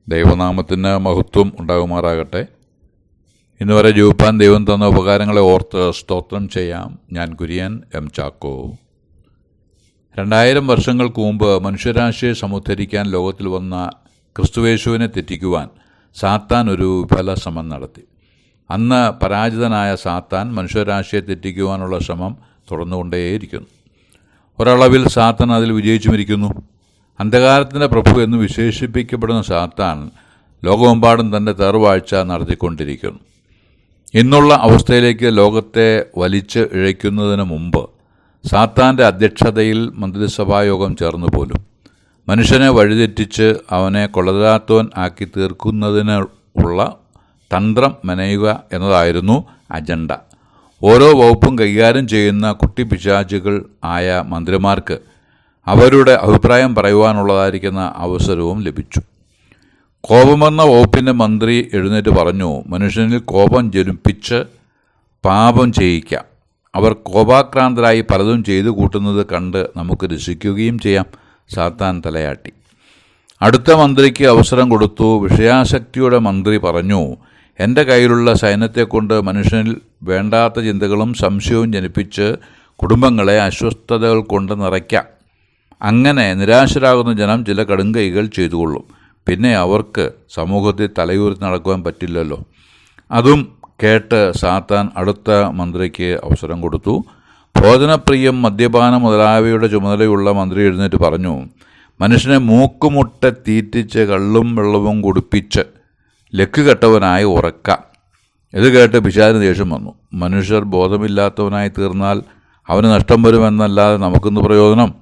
ദൈവനാമത്തിന് മഹത്വം ഉണ്ടാകുമാറാകട്ടെ. ഇന്നുവരെ ജീവിപ്പാൻ ദൈവം തന്ന ഉപകാരങ്ങളെ ഓർത്ത് സ്തോത്രം ചെയ്യാം. ഞാൻ കുര്യൻ എം ചാക്കോ. 2000 വർഷങ്ങൾക്ക് മുമ്പ് മനുഷ്യരാശിയെ സമുദ്ധരിക്കാൻ ലോകത്തിൽ വന്ന ക്രിസ്തുയേശുവിനെ തെറ്റിക്കുവാൻ സാത്താൻ ഒരു വിഫല ശ്രമം നടത്തി. അന്ന് പരാജിതനായ സാത്താൻ മനുഷ്യരാശിയെ തെറ്റിക്കുവാനുള്ള ശ്രമം തുടർന്നുകൊണ്ടേയിരിക്കുന്നു. ഒരളവിൽ സാത്താൻ അതിൽ വിജയിച്ചുമിരിക്കുന്നു. അന്ധകാരത്തിൻ്റെ പ്രഭു എന്ന് വിശേഷിപ്പിക്കപ്പെടുന്ന സാത്താൻ ലോകമെമ്പാടും തൻ്റെ തേർവാഴ്ച നടത്തിക്കൊണ്ടിരിക്കുന്നു. ഇന്നുള്ള അവസ്ഥയിലേക്ക് ലോകത്തെ വലിച്ച് ഇഴയ്ക്കുന്നതിന് മുമ്പ് സാത്താൻ്റെ അധ്യക്ഷതയിൽ മന്ത്രിസഭായോഗം ചേർന്നു പോലും മനുഷ്യനെ വഴിതെറ്റിച്ച് അവനെ കൊള്ളരുതാത്തവൻ ആക്കി തീർക്കുന്നതിന് ഉള്ള തന്ത്രം മെനയുക എന്നതായിരുന്നു അജണ്ട. ഓരോ വകുപ്പും കൈകാര്യം ചെയ്യുന്ന കുട്ടിപ്പിശാചുകൾ ആയ മന്ത്രിമാർക്ക് അവരുടെ അഭിപ്രായം പറയുവാനുള്ളതായിരിക്കുന്ന അവസരവും ലഭിച്ചു. കോപമെന്ന വകുപ്പിൻ്റെ മന്ത്രി എഴുന്നേറ്റ് പറഞ്ഞു, മനുഷ്യനിൽ കോപം ജനിപ്പിച്ച് പാപം ചെയ്യിക്കാം. അവർ കോപാക്രാന്തരായി പലതും ചെയ്തു കൂട്ടുന്നത് കണ്ട് നമുക്ക് രസിക്കുകയും ചെയ്യാം. സാത്താൻ തലയാട്ടി. അടുത്ത മന്ത്രിക്ക് അവസരം കൊടുത്തു. വിഷയാസക്തിയുടെ മന്ത്രി പറഞ്ഞു, എൻ്റെ കയ്യിലുള്ള സൈന്യത്തെക്കൊണ്ട് മനുഷ്യനിൽ വേണ്ടാത്ത ചിന്തകളും സംശയവും ജനിപ്പിച്ച് കുടുംബങ്ങളെ അസ്വസ്ഥതകൾ കൊണ്ട് നിറയ്ക്കാം. അങ്ങനെ നിരാശരാകുന്ന ജനം ചില കടുങ്കൈകൾ ചെയ്തുകൊള്ളും. പിന്നെ അവർക്ക് സമൂഹത്തിൽ തലയൂരി നടക്കുവാൻ പറ്റില്ലല്ലോ. അതും കേട്ട് സാത്താൻ അടുത്ത മന്ത്രിക്ക് അവസരം കൊടുത്തു. ഭോജനപ്രിയം, മദ്യപാനം മുതലായവയുടെ ചുമതലയുള്ള മന്ത്രി എഴുന്നേറ്റ് പറഞ്ഞു, മനുഷ്യനെ മൂക്കുമുട്ട തീറ്റിച്ച് കള്ളും വെള്ളവും കുടിപ്പിച്ച് ലക്ക് കെട്ടവനായി ഉറക്കാം. ഇത് കേട്ട് പിശാചിന് ദേഷ്യം വന്നു. മനുഷ്യർ ബോധമില്ലാത്തവനായി തീർന്നാൽ അവന് നഷ്ടം വരുമെന്നല്ലാതെ നമുക്കെന്ത് പ്രയോജനം?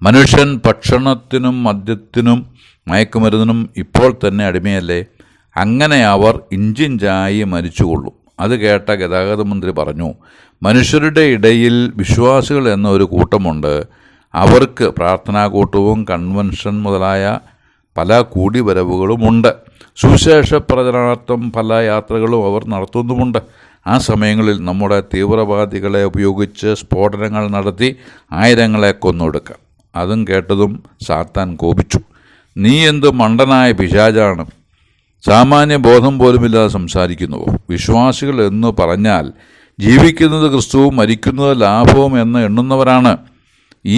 മനുഷ്യൻ ഭക്ഷണത്തിനും മദ്യത്തിനും മയക്കുമരുന്നിനും ഇപ്പോൾ തന്നെ അടിമയല്ലേ? അങ്ങനെ അവർ ഇഞ്ചിഞ്ചായി മരിച്ചുകൊള്ളും. അത് കേട്ട ഗതാഗത മന്ത്രി പറഞ്ഞു, മനുഷ്യരുടെ ഇടയിൽ വിശ്വാസികൾ എന്ന ഒരു കൂട്ടമുണ്ട്. അവർക്ക് പ്രാർത്ഥനാകൂട്ടവും കൺവെൻഷൻ മുതലായ പല കൂടിവരവുകളുമുണ്ട്. സുവിശേഷ പ്രചരണാർത്ഥം പല യാത്രകളും അവർ നടത്തുന്നുമുണ്ട്. ആ സമയങ്ങളിൽ നമ്മുടെ തീവ്രവാദികളെ ഉപയോഗിച്ച് സ്ഫോടനങ്ങൾ നടത്തി ആയിരങ്ങളെ കൊന്നൊടുക്കാം. അതും കേട്ടതും സാത്താൻ കോപിച്ചു. നീ എന്ത് മണ്ടനായ പിശാചാണ്, സാമാന്യ ബോധം പോലുമില്ലാതെ സംസാരിക്കുന്നുവോ? വിശ്വാസികൾ എന്ന് പറഞ്ഞാൽ ജീവിക്കുന്നത് ക്രിസ്തുവും മരിക്കുന്നത് ലാഭവും എന്ന് എണ്ണുന്നവരാണ്.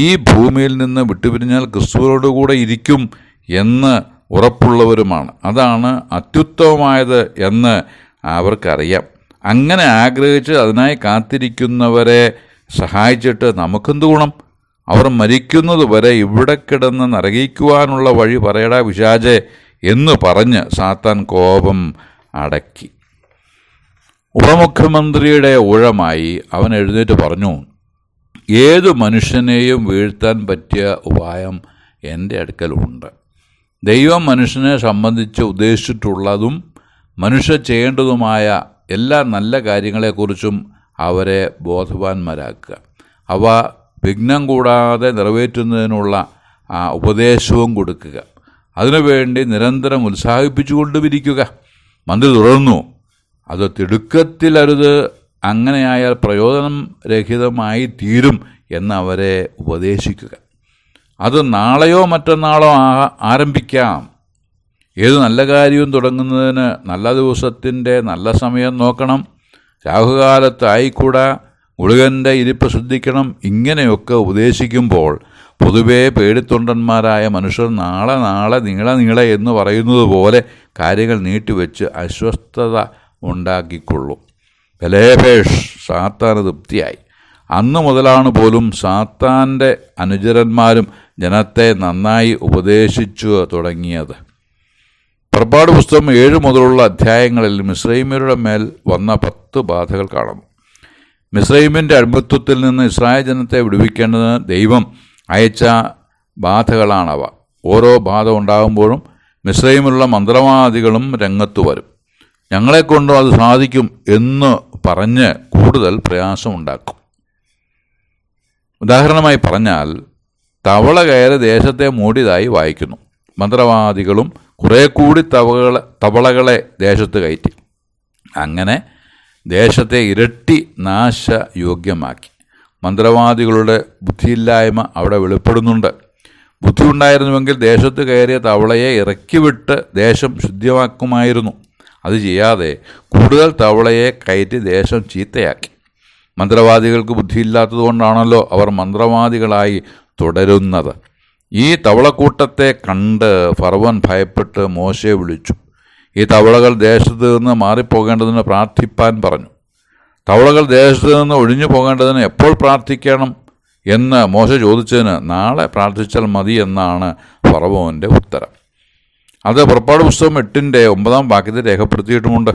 ഈ ഭൂമിയിൽ നിന്ന് വിട്ടുപിരിഞ്ഞാൽ ക്രിസ്തുവിനോടുകൂടെ ഇരിക്കും എന്ന് ഉറപ്പുള്ളവരുമാണ്. അതാണ് അത്യുത്തമമായത് എന്ന് അവർക്കറിയാം. അങ്ങനെ ആഗ്രഹിച്ച് അതിനായി കാത്തിരിക്കുന്നവരെ സഹായിച്ചിട്ട് നമുക്കെന്ത് ഗുണം? അവർ മരിക്കുന്നത് വരെ ഇവിടെ കിടന്ന് നരകിക്കുവാനുള്ള വഴി പറയടാ പിശാചേ എന്ന് പറഞ്ഞ് സാത്താൻ കോപം അടക്കി. ഉപമുഖ്യമന്ത്രിയുടെ ഊഴമായി അവൻ എഴുന്നേറ്റ് പറഞ്ഞു, ഏതു മനുഷ്യനെയും വീഴ്ത്താൻ പറ്റിയ ഉപായം എൻ്റെ അടുക്കലുണ്ട്. ദൈവം മനുഷ്യനെ സംബന്ധിച്ച് ഉദ്ദേശിച്ചിട്ടുള്ളതും മനുഷ്യർ ചെയ്യേണ്ടതുമായ എല്ലാ നല്ല കാര്യങ്ങളെക്കുറിച്ചും അവരെ ബോധവാന്മാരാക്കുക. അവ വിഘ്നം കൂടാതെ നിറവേറ്റുന്നതിനുള്ള ഉപദേശവും കൊടുക്കുക. അതിനുവേണ്ടി നിരന്തരം ഉത്സാഹിപ്പിച്ചുകൊണ്ടുമിരിക്കുക. മന്ത്രി തുടർന്നു, അത് തിടുക്കത്തിലരുത്. അങ്ങനെയായാൽ പ്രയോജനം രഹിതമായി തീരും എന്നവരെ ഉപദേശിക്കുക. അത് നാളെയോ മറ്റന്നാളോ ആരംഭിക്കാം. ഏത് നല്ല കാര്യവും തുടങ്ങുന്നതിന് നല്ല ദിവസത്തിൻ്റെ നല്ല സമയം നോക്കണം. രാഹുകാലത്തായിക്കൂടാ. ഗുളികൻ്റെ ഇരിപ്പ് ശ്രദ്ധിക്കണം. ഇങ്ങനെയൊക്കെ ഉപദേശിക്കുമ്പോൾ പൊതുവേ പേടിത്തൊണ്ടന്മാരായ മനുഷ്യർ നാളെ നീളെ എന്ന് പറയുന്നത് പോലെ കാര്യങ്ങൾ നീട്ടിവെച്ച് അസ്വസ്ഥത ഉണ്ടാക്കിക്കൊള്ളും. ബലേഭേഷ് സാത്താന് തൃപ്തിയായി. അന്ന് മുതലാണ് പോലും സാത്താൻ്റെ അനുചരന്മാരും ജനത്തെ നന്നായി ഉപദേശിച്ചു തുടങ്ങിയത്. പുറപ്പാട് പുസ്തകം 7 മുതലുള്ള അധ്യായങ്ങളിൽ മിസ്രയീമ്യരുടെ മേൽ വന്ന 10 ബാധകൾ കാണുന്നു. മിസ്രയീമിൻ്റെ അടിമത്വത്തിൽ നിന്ന് ഇസ്രായേൽ ജനത്തെ വിടുവിക്കേണ്ടതിന് ദൈവം അയച്ച ബാധകളാണവ. ഓരോ ബാധ ഉണ്ടാകുമ്പോഴും മിസ്രയീമിലുള്ള മന്ത്രവാദികളും രംഗത്ത് വരും. ഞങ്ങളെക്കൊണ്ടും അത് സാധിക്കും എന്ന് പറഞ്ഞ് കൂടുതൽ പ്രയാസമുണ്ടാക്കും. ഉദാഹരണമായി പറഞ്ഞാൽ, തവള കയറി ദേശത്തെ മൂടിയതായി വായിക്കുന്നു. മന്ത്രവാദികളും കുറേ കൂടി തവളകളെ ദേശത്ത് കയറ്റി. അങ്ങനെ ദേശത്തെ ഇരട്ടി നാശയോഗ്യമാക്കി. മന്ത്രവാദികളുടെ ബുദ്ധിയില്ലായ്മ അവിടെ വെളിപ്പെടുന്നുണ്ട്. ബുദ്ധിയുണ്ടായിരുന്നുവെങ്കിൽ ദേശത്ത് കയറിയ തവളയെ ഇറക്കിവിട്ട് ദേശം ശുദ്ധിയാക്കുമായിരുന്നു. അത് ചെയ്യാതെ കൂടുതൽ തവളയെ കയറ്റി ദേശം ചീത്തയാക്കി. മന്ത്രവാദികൾക്ക് ബുദ്ധിയില്ലാത്തതുകൊണ്ടാണല്ലോ അവർ മന്ത്രവാദികളായി തുടരുന്നത്. ഈ തവളക്കൂട്ടത്തെ കണ്ട് ഫറവോൻ ഭയപ്പെട്ട് മോശയെ വിളിച്ചു. ഈ തവളകൾ ദേശത്ത് നിന്ന് മാറിപ്പോകേണ്ടതിന് പ്രാർത്ഥിപ്പാൻ പറഞ്ഞു. തവളകൾ ദേശത്ത് നിന്ന് ഒഴിഞ്ഞു പോകേണ്ടതിന് എപ്പോൾ പ്രാർത്ഥിക്കണം എന്ന് മോശ ചോദിച്ചതിന് നാളെ പ്രാർത്ഥിച്ചാൽ മതി എന്നാണ് ഫറവോൻ്റെ ഉത്തരം. അത് പുറപ്പാട് പുസ്തകം 8:9 രേഖപ്പെടുത്തിയിട്ടുമുണ്ട്.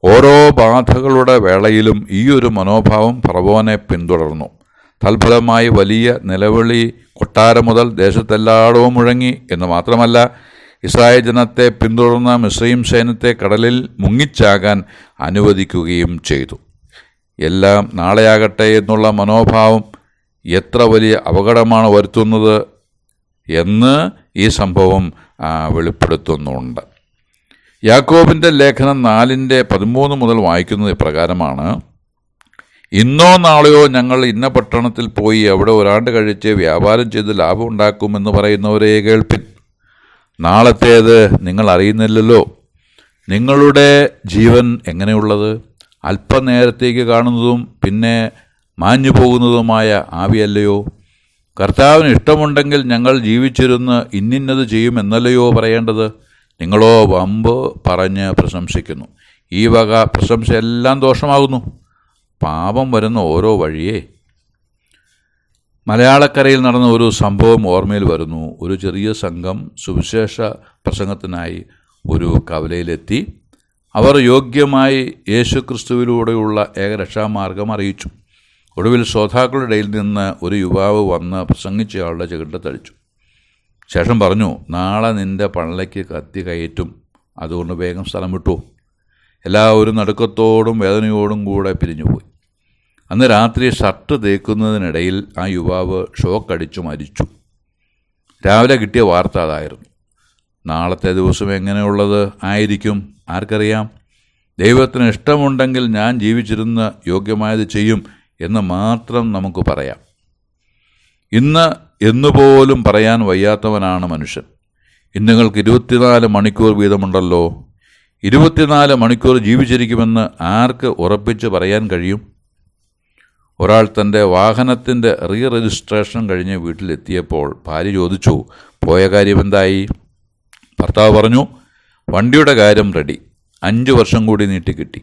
ഓരോ ബാധകളുടെ വേളയിലും ഈ ഒരു മനോഭാവം ഫറവോനെ പിന്തുടർന്നു. തൽഫലമായി വലിയ നിലവിളി കൊട്ടാരം മുതൽ ദേശത്തെല്ലായിടവും മുഴങ്ങി. എന്ന് മാത്രമല്ല, ഇസ്രായേൽ ജനത്തെ പിന്തുടർന്ന മിസ്രയീം സൈന്യത്തെ കടലിൽ മുങ്ങിച്ചാകാൻ അനുവദിക്കുകയും ചെയ്തു. എല്ലാം നാളെയാകട്ടെ എന്നുള്ള മനോഭാവം എത്ര വലിയ അപകടമാണ് വരുത്തുന്നത് എന്ന് ഈ സംഭവം വെളിപ്പെടുത്തുന്നുണ്ട്. യാക്കോബിൻ്റെ ലേഖനം 4:13 മുതൽ വായിക്കുന്നത് ഇപ്രകാരമാണ്: ഇന്നോ നാളെയോ ഞങ്ങൾ ഇന്ന പട്ടണത്തിൽ പോയി അവിടെ ഒരാണ്ട് കഴിച്ച് വ്യാപാരം ചെയ്ത് ലാഭം ഉണ്ടാക്കുമെന്ന് പറയുന്നവരെ കേൾപ്പിൻ. നാളത്തേത് നിങ്ങൾ അറിയുന്നില്ലല്ലോ. നിങ്ങളുടെ ജീവൻ എങ്ങനെയുള്ളത്? അല്പനേരത്തേക്ക് കാണുന്നതും പിന്നെ മാഞ്ഞു പോകുന്നതുമായ ആവിയല്ലയോ? കർത്താവിന് ഇഷ്ടമുണ്ടെങ്കിൽ ഞങ്ങൾ ജീവിച്ചിരുന്ന് ഇന്നിന്നത് ചെയ്യുമെന്നല്ലയോ പറയേണ്ടത്? നിങ്ങളോ വമ്പ് പറഞ്ഞ് പ്രശംസിക്കുന്നു. ഈ വക പ്രശംസയെല്ലാം ദോഷമാകുന്നു. പാപം വരുന്ന ഓരോ വഴിയേ. മലയാളക്കരയിൽ നടന്ന ഒരു സംഭവം ഓർമ്മയിൽ വരുന്നു. ഒരു ചെറിയ സംഘം സുവിശേഷ പ്രസംഗത്തിനായി ഒരു കവലയിലെത്തി. അവർ യോഗ്യമായി യേശുക്രിസ്തുവിലൂടെയുള്ള ഏകരക്ഷാമാർഗം അറിയിച്ചു. ഒടുവിൽ ശ്രോതാക്കളുടെ ഇടയിൽ നിന്ന് ഒരു യുവാവ് വന്ന് പ്രസംഗിച്ചയാളുടെ ചെകിട്ട തളിച്ചു. ശേഷം പറഞ്ഞു, നാളെ നിൻ്റെ പള്ളയ്ക്ക് കത്തി കയറ്റും, അതുകൊണ്ട് വേഗം സ്ഥലം വിട്ടു. എല്ലാവരും നടുക്കത്തോടും വേദനയോടും കൂടെ പിരിഞ്ഞുപോയി. അന്ന് രാത്രി ഷർട്ട് തേക്കുന്നതിനിടയിൽ ആ യുവാവ് ഷോക്കടിച്ചു മരിച്ചു. രാവിലെ കിട്ടിയ വാർത്ത അതായിരുന്നു. നാളത്തെ ദിവസം എങ്ങനെയുള്ളത് ആയിരിക്കും ആർക്കറിയാം? ദൈവത്തിന് ഇഷ്ടമുണ്ടെങ്കിൽ ഞാൻ ജീവിച്ചിരുന്ന് യോഗ്യമായത് ചെയ്യും എന്ന് മാത്രം നമുക്ക് പറയാം. ഇന്ന് എന്നുപോലും പറയാൻ വയ്യാത്തവനാണ് മനുഷ്യൻ. ഇന്നുങ്ങൾക്ക് 24 മണിക്കൂർ വീതമുണ്ടല്ലോ. 24 മണിക്കൂർ ജീവിച്ചിരിക്കുമെന്ന് ആർക്ക് ഉറപ്പിച്ച് പറയാൻ കഴിയും? ഒരാൾ തൻ്റെ വാഹനത്തിൻ്റെ രജിസ്ട്രേഷൻ കഴിഞ്ഞ് വീട്ടിലെത്തിയപ്പോൾ ഭാര്യ ചോദിച്ചു, പോയ കാര്യം എന്തായി? ഭർത്താവ് പറഞ്ഞു, വണ്ടിയുടെ കാര്യം റെഡി, 5 വർഷം കൂടി നീട്ടിക്കിട്ടി.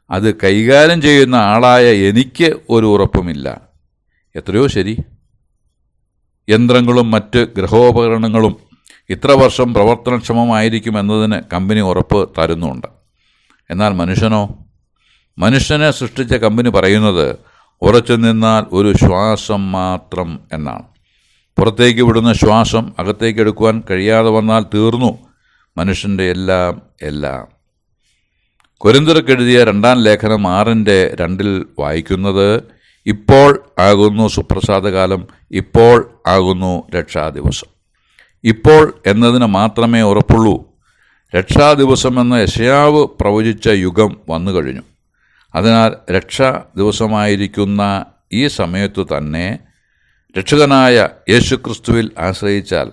അത് കൈകാര്യം ചെയ്യുന്ന ആളായ എനിക്ക് ഒരു ഉറപ്പുമില്ല. എത്രയോ ശരി. യന്ത്രങ്ങളും മറ്റ് ഗൃഹോപകരണങ്ങളും ഇത്ര വർഷം പ്രവർത്തനക്ഷമമായിരിക്കുമെന്നതിന് കമ്പനി ഉറപ്പ് തരുന്നുണ്ട്. എന്നാൽ മനുഷ്യനോ? മനുഷ്യനെ സൃഷ്ടിച്ച കമ്പനി പറയുന്നത് ഉറച്ചു നിന്നാൽ ഒരു ശ്വാസം മാത്രം എന്നാണ്. പുറത്തേക്ക് വിടുന്ന ശ്വാസം അകത്തേക്ക് എടുക്കുവാൻ കഴിയാതെ വന്നാൽ തീർന്നു മനുഷ്യൻ്റെ എല്ലാം. കൊരിന്ത്യർക്കെഴുതിയ 2 ലേഖനം 6:2 വായിക്കുന്നത്, ഇപ്പോൾ ആകുന്നു സുപ്രസാദകാലം, ഇപ്പോൾ ആകുന്നു രക്ഷാദിവസം. ഇപ്പോൾ എന്നതിന് മാത്രമേ ഉറപ്പുള്ളൂ. രക്ഷാദിവസമെന്ന് യെശയ്യാവ് പ്രവചിച്ച യുഗം വന്നു കഴിഞ്ഞു. അതിനാൽ രക്ഷാ ദിവസമായിരിക്കുന്ന ഈ സമയത്തു തന്നെ രക്ഷകനായ യേശുക്രിസ്തുവിൽ ആശ്രയിച്ചാൽ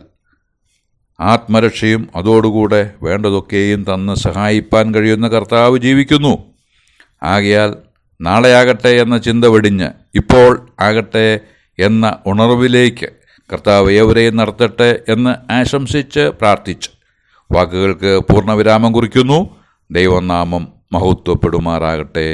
ആത്മരക്ഷയും അതോടുകൂടെ വേണ്ടതൊക്കെയും തന്ന് സഹായിപ്പാൻ കഴിയുന്ന കർത്താവ് ജീവിക്കുന്നു. ആകയാൽ നാളെയാകട്ടെ എന്ന ചിന്ത വെടിഞ്ഞ് ഇപ്പോൾ ആകട്ടെ എന്ന ഉണർവിലേക്ക് കർത്താവ് ഏവരെയും നടത്തട്ടെ എന്ന് ആശംസിച്ച് പ്രാർത്ഥിച്ച് വാക്കുകൾക്ക് പൂർണ്ണവിരാമം കുറിക്കുന്നു. ദൈവനാമം മഹത്വപ്പെടുമാറാകട്ടെ.